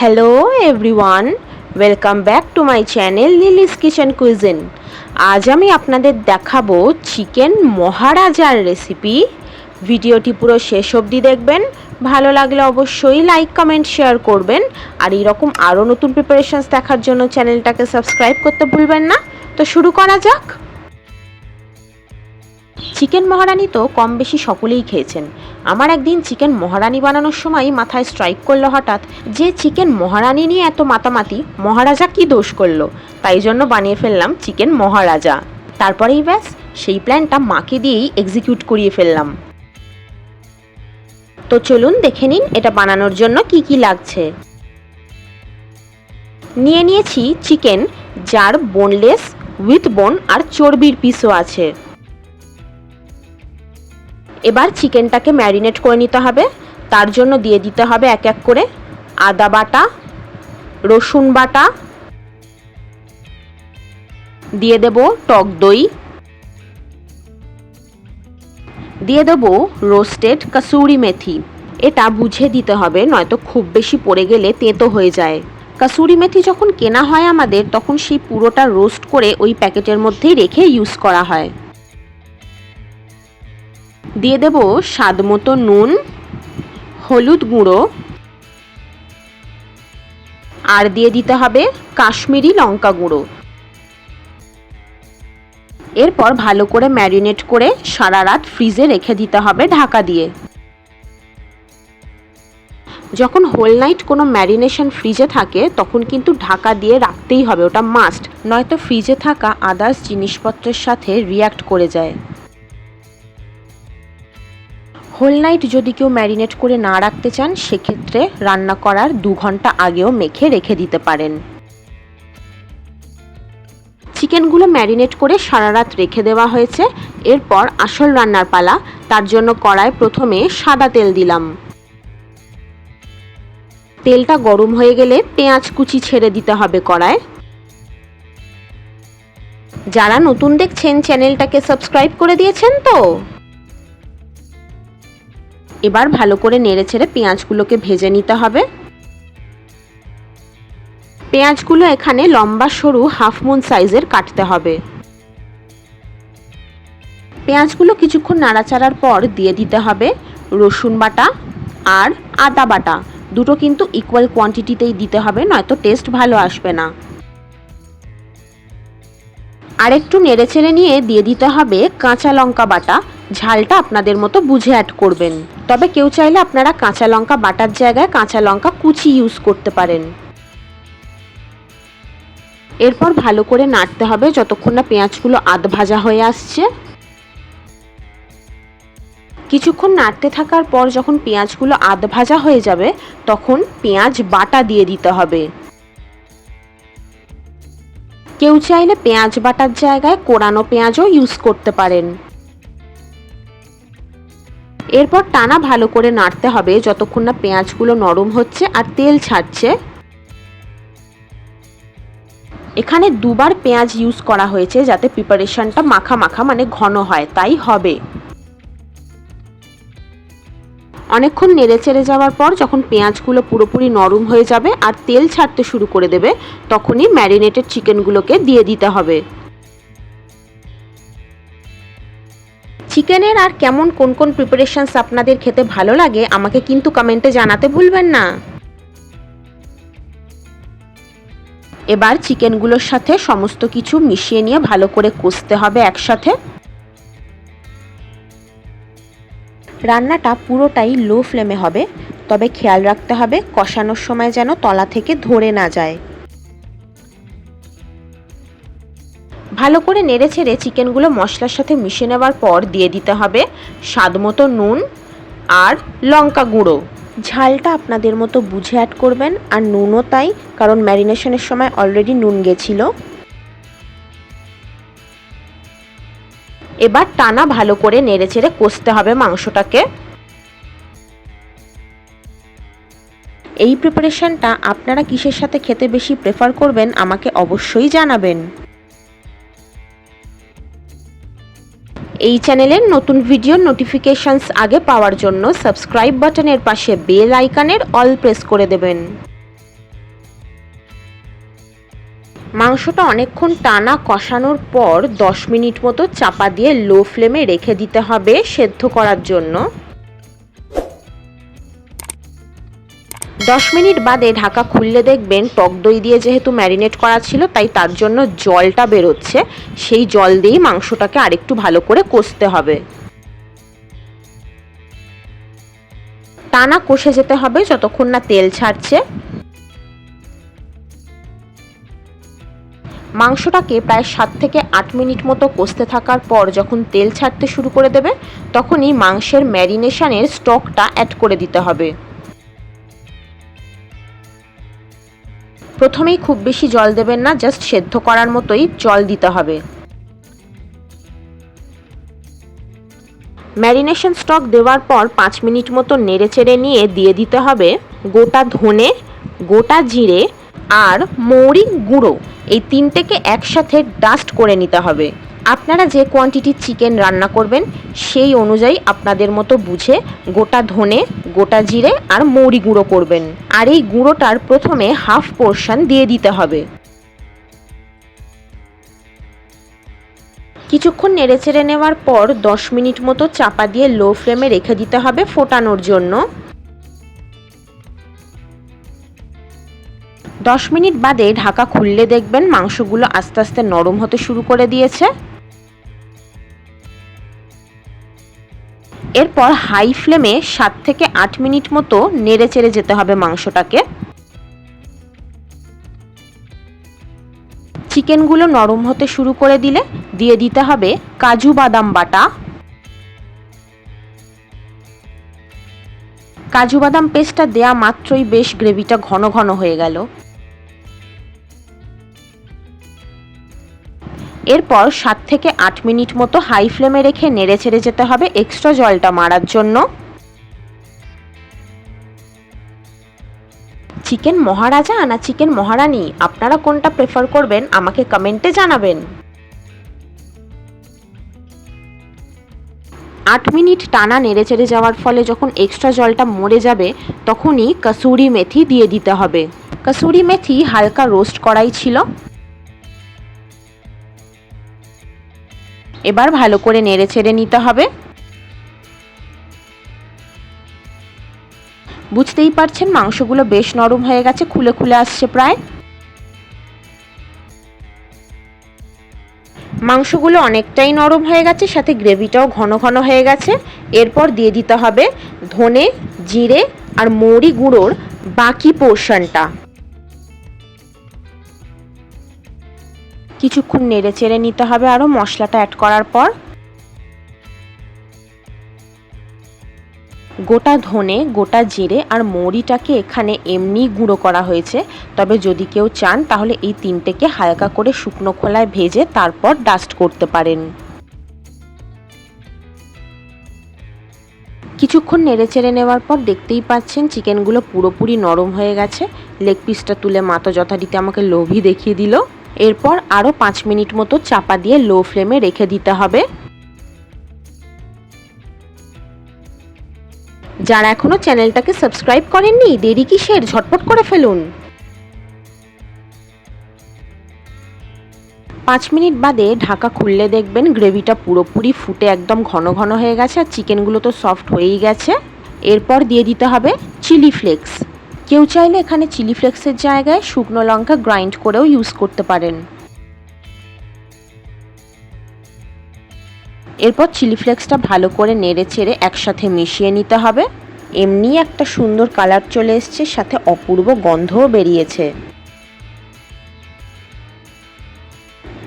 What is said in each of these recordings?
Hello everyone, welcome back to my channel Lily's kitchen cuisine. আজ আমি আপনাদের দেখাবো চিকেন মহারাজার রেসিপি। ভিডিওটি পুরো শেষ অবধি দেখবেন। ভালো লাগলে অবশ্যই লাইক কমেন্ট শেয়ার করবেন, আর এরকম আরও নতুন প্রিপারেশনস দেখার জন্য চ্যানেলটাকে সাবস্ক্রাইব করতে ভুলবেন না। তো শুরু করা যাক। চিকেন মহারানি তো কম বেশি সকলেই খেয়েছেন। আমার একদিন চিকেন মহারানি বানানোর সময় মাথায় স্ট্রাইক করলো হঠাৎ যে চিকেন মহারানি নিয়ে এত মাতামাতি, মহারাজা কি দোষ করলো। তাই জন্য বানিয়ে ফেললাম চিকেন মহারাজা। তারপরেই ব্যাস সেই প্ল্যানটা মাকে দিয়েই এক্সিকিউট করিয়ে ফেললাম। তো চলুন দেখে নিন এটা বানানোর জন্য কি কি লাগছে। নিয়ে নিয়েছি চিকেন, যার বোনলেস, উইথ বোন আর চর্বির পিসও আছে। এবার চিকেনটাকে ম্যারিনেট করে নিতে হবে। তার জন্য দিয়ে দিতে হবে এক এক করে আদা বাটা, রসুন বাটা, দিয়ে দেব টক দই, দিয়ে দেব রোস্টেড কাসুরি মেথি। এটা বুঝে দিতে হবে, নয়তো খুব বেশি পড়ে গেলে তেতো হয়ে যায়। কাসুরি মেথি যখন কেনা হয় আমাদের, তখন সেই পুরোটা রোস্ট করে ওই প্যাকেটের মধ্যেই রেখে ইউজ করা হয়। দিয়ে দেব স্বাদ মতো নুন, হলুদ গুঁড়ো, আর দিয়ে দিতে হবে কাশ্মীরি লঙ্কা গুঁড়ো। এরপর ভালো করে ম্যারিনেট করে সারা রাত ফ্রিজে রেখে দিতে হবে ঢাকা দিয়ে। যখন হোল নাইট কোনো ম্যারিনেশন ফ্রিজে থাকে তখন কিন্তু ঢাকা দিয়ে রাখতেই হবে, ওটা মাস্ট, নয়তো ফ্রিজে থাকা আদার্স জিনিসপত্রের সাথে রিঅ্যাক্ট করে যায়। হোল নাইট যদি কেউ ম্যারিনেট করে না রাখতে চান, সেক্ষেত্রে রান্না করার 2 ঘন্টা আগেও মেখে রেখে দিতে পারেন। চিকেনগুলো ম্যারিনেট করে সারা রাত রেখে দেওয়া হয়েছে। এরপর আসল রান্নার পালা। তার জন্য কড়ায় প্রথমে সাদা তেল দিলাম। তেলটা গরম হয়ে গেলে পেঁয়াজ কুচি ছেড়ে দিতে হবে কড়ায়। যারা নতুন দেখছেন চ্যানেলটাকে সাবস্ক্রাইব করে দিয়েছেন তো? এবার ভালো করে নেড়েচেড়ে পেঁয়াজগুলোকে ভেজে নিতে হবে। পেঁয়াজগুলো এখানে লম্বা সরু হাফ মুন সাইজের কাটতে হবে। পেঁয়াজগুলো কিছুক্ষণ নাড়াচাড়ার পর দিয়ে দিতে হবে রসুন বাটা আর আদা বাটা। দুটো কিন্তু ইকুয়াল কোয়ান্টিটিতেই দিতে হবে, নয়তো টেস্ট ভালো আসবে না। আর একটু নেড়েচেড়ে নিয়ে দিয়ে দিতে হবে কাঁচা লঙ্কা বাটা। ঝালটা আপনাদের মতো বুঝে অ্যাড করবেন, তবে কেউ চাইলে আপনারা কাঁচা লঙ্কা বাটার জায়গায় কাঁচা লঙ্কা কুচি ইউজ করতে পারেন। এরপর ভালো করে নাড়তে হবে যতক্ষণ না পেঁয়াজগুলো আধ ভাজা হয়ে আসছে। কিছুক্ষণ নাড়তে থাকার পর যখন পেঁয়াজগুলো আধ ভাজা হয়ে যাবে, তখন পেঁয়াজ বাটা দিয়ে দিতে হবে। কেউ চাইলে পেঁয়াজ বাটার জায়গায় কোরানো পেঁয়াজও ইউজ করতে পারেন। এরপর টানা ভালো করে নাড়তে হবে যতক্ষণ না পেঁয়াজগুলো নরম হচ্ছে আর তেল ছাড়ছে। এখানে 2 বার পেঁয়াজ ইউজ করা হয়েছে যাতে প্রিপারেশনটা মাখা মাখা মানে ঘন হয়, তাই হবে। অনেকক্ষণ নেড়েচেড়ে যাওয়ার পর যখন পেঁয়াজগুলো পুরোপুরি নরম হয়ে যাবে আর তেল ছাড়তে শুরু করে দেবে, তখনই ম্যারিনেটেড চিকেনগুলোকে দিয়ে দিতে হবে। চিকেনের আর কেমন কোন কোন প্রিপারেশনস আপনাদের খেতে ভালো লাগে আমাকে কিন্তু কমেন্টে জানাতে ভুলবেন না। এবার চিকেনগুলোর সাথে সমস্ত কিছু মিশিয়ে নিয়ে ভালো করে কষতে হবে একসাথে। রান্নাটা পুরোটাই লো ফ্লেমে হবে, তবে খেয়াল রাখতে হবে কষানোর সময় যেন তলা থেকে ধরে না যায়। ভালো করে নেড়েচেড়ে চিকেনগুলো মশলার সাথে মিশিয়ে নেওয়ার পর দিয়ে দিতে হবে স্বাদমতো নুন আর লঙ্কা গুঁড়ো। ঝালটা আপনাদের মতো বুঝে অ্যাড করবেন, আর নুনও তাই, কারণ ম্যারিনেশনের সময় অলরেডি নুন গেছিল। এবার টানা ভালো করে নেড়েচেড়ে কষতে হবে মাংসটাকে। এই প্রিপারেশনটা আপনারা কিসের সাথে খেতে বেশি প্রেফার করবেন আমাকে অবশ্যই জানাবেন। এই চ্যানেলের নতুন ভিডিওর নোটিফিকেশনস আগে পাওয়ার জন্য সাবস্ক্রাইব বাটনের পাশে বেল আইকনের অল প্রেস করে দেবেন। মাংসটা অনেকক্ষণ টানা কষানোর পর 10 মিনিট মতো চাপা দিয়ে লো ফ্লেমে রেখে দিতে হবে সেদ্ধ করার জন্য। 10 মিনিট বাদে ঢাকা খুললে দেখবেন টক দই দিয়ে যেহেতু ম্যারিনেট করা ছিল তাই তার জন্য জলটা বেরোচ্ছে, সেই জল দিয়েই মাংসটাকে আরেকটু ভালো করে কষতে হবে। টানা কষে যেতে হবে যতক্ষণ না তেল ছাড়ছে। মাংসটাকে প্রায় 7 থেকে 8 মিনিট মতো কষতে থাকার পর যখন তেল ছাড়তে শুরু করে দেবে তখনই মাংসের ম্যারিনেশনের স্টকটা অ্যাড করে দিতে হবে। প্রথমেই খুব বেশি জল দেবেন না, জাস্ট সেদ্ধ করার মতোই জল দিতে হবে। ম্যারিনেশন স্টক দেওয়ার পর 5 মিনিট মতো নেড়েচেড়ে নিয়ে দিয়ে দিতে হবে গোটা ধনে, গোটা জিরে আর মৌরি গুঁড়ো। এই তিনটেকে একসাথে ডাস্ট করে নিতে হবে। আপনারা যে কোয়ান্টিটির চিকেন রান্না করবেন সেই অনুযায়ী আপনাদের মতো বুঝে গোটা ধনে, গোটা জিরে আর মৌরি গুঁড়ো করবেন। আর এই গুঁড়োটার প্রথমে হাফ পোর্শন দিয়ে দিতে হবে। কিছুক্ষণ নেড়েচেড়ে নেওয়ার পর 10 মিনিট মতো চাপা দিয়ে লো ফ্লেমে রেখে দিতে হবে ফোটানোর জন্য। 10 মিনিট বাদে ঢাকা খুললে দেখবেন মাংসগুলো আস্তে আস্তে নরম হতে শুরু করে দিয়েছে। এরপর হাই ফ্লেমে 7 থেকে 8 মিনিট মতো নেড়েচেড়ে যেতে হবে মাংসটাকে। চিকেনগুলো নরম হতে শুরু করে দিলে দিয়ে দিতে হবে কাজু বাদাম বাটা। কাজু বাদাম পেস্টটা দেয়া মাত্রই বেশ গ্রেভিটা ঘন ঘন হয়ে গেল। এরপর 7 থেকে 8 মিনিট মতো হাই ফ্লেমে রেখে নেড়েচেড়ে যেতে হবে এক্সট্রা জলটা মারার জন্য। চিকেন মহারাজা না চিকেন মহারানী, আপনারা কোনটা প্রেফার করবেন আমাকে কমেন্টে জানাবেন। 8 মিনিট টানা নেড়েচেড়ে যাওয়ার ফলে যখন এক্সট্রা জলটা মরে যাবে তখনই কসুরি মেথি দিয়ে দিতে হবে। কসুরি মেথি হালকা রোস্ট করাই ছিল। এবার ভালো করে নেড়েচেড়ে নিতে হবে। বুঝতেই পারছেন মাংসগুলো বেশ নরম হয়ে গেছে, খুলে খুলে আসছে প্রায়। মাংসগুলো অনেকটাই নরম হয়ে গেছে, সাথে গ্রেভিটাও ঘন ঘন হয়ে গেছে। এরপর দিয়ে দিতে হবে ধনে, জিরে আর মৌরি গুঁড়োর বাকি পোর্শনটা। কিছুক্ষণ নেড়েচেড়ে নিতে হবে আরও মশলাটা অ্যাড করার পর। গোটা ধনে, গোটা জিরে আর মৌরিটাকে এখানে এমনি গুঁড়ো করা হয়েছে, তবে যদি কেউ চান তাহলে এই তিনটেকে হালকা করে শুকনো খোলায় ভেজে তারপর ডাস্ট করতে পারেন। কিছুক্ষণ নেড়েচেড়ে নেওয়ার পর দেখতেই পাচ্ছেন চিকেনগুলো পুরোপুরি নরম হয়ে গেছে। লেগ পিসটা তুলে মা তো যথারীতি আমাকে লোভই দেখিয়ে দিল। এরপর আরও 5 মিনিট মতো চাপা দিয়ে লো ফ্লেমে রেখে দিতে হবে। যারা এখনো চ্যানেলটাকে সাবস্ক্রাইব করেননি দেরি কিসের, ঝটপট করে ফেলুন। 5 মিনিট বাদে ঢাকা খুললে দেখবেন গ্রেভিটা পুরোপুরি ফুটে একদম ঘন ঘন হয়ে গেছে আর চিকেনগুলো তো সফট হয়েই গেছে। এরপর দিয়ে দিতে হবে চিলি ফ্লেক্স। কেউ চাইলে এখানে চিলি ফ্লেক্সের জায়গায় শুকনো লঙ্কা গ্রাইন্ড করেও ইউজ করতে পারেন। এরপর চিলি ফ্লেক্সটা ভালো করে নেড়েচেড়ে একসাথে মিশিয়ে নিতে হবে। এমনি একটা সুন্দর কালার চলে এসছে, সাথে অপূর্ব গন্ধও বেরিয়েছে।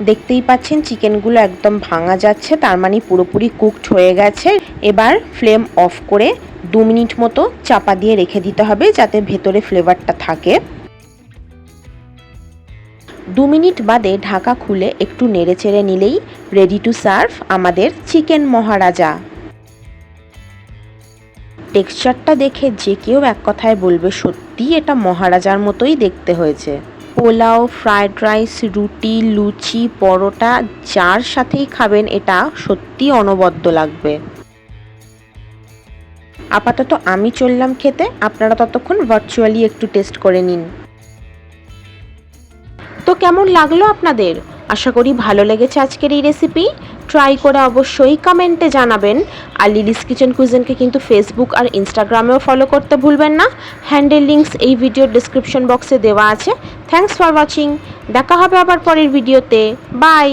দেখতেই পাচ্ছেন চিকেনগুলো একদম ভাঙা যাচ্ছে, তার মানে পুরোপুরি কুকড হয়ে গেছে। এবার ফ্লেম অফ করে 2 মিনিট মতো চাপা দিয়ে রেখে দিতে হবে যাতে ভেতরে ফ্লেভারটা থাকে। 2 মিনিট বাদে ঢাকা খুলে একটু নেড়েচেড়ে নিলেই রেডি টু সার্ভ আমাদের চিকেন মহারাজা। টেক্সচারটা দেখে যে কেউ এক কথায় বলবে সত্যি এটা মহারাজার মতোই দেখতে হয়েছে। পোলাও, ফ্রায়েড রাইস, রুটি, লুচি, পরোটা যার সাথেই খাবেন এটা সত্যি অনবদ্য লাগবে। আপাতত আমি চললাম খেতে, আপনারা ততক্ষণ ভার্চুয়ালি একটু টেস্ট করে নিন। তো কেমন লাগলো আপনাদের? আশা করি ভালো লেগেছে আজকের এই রেসিপি। ট্রাই করে অবশ্যই কমেন্টে জানাবেন। আর লিলিস কিচেন কুইজিনকে কিন্তু ফেসবুক আর ইনস্টাগ্রামেও ফলো করতে ভুলবেন না। হ্যান্ডেল লিঙ্কস এই ভিডিওর ডেসক্রিপশন বক্সে দেওয়া আছে। Thanks for watching. দেখা হবে আবার পরের ভিডিওতে। বাই।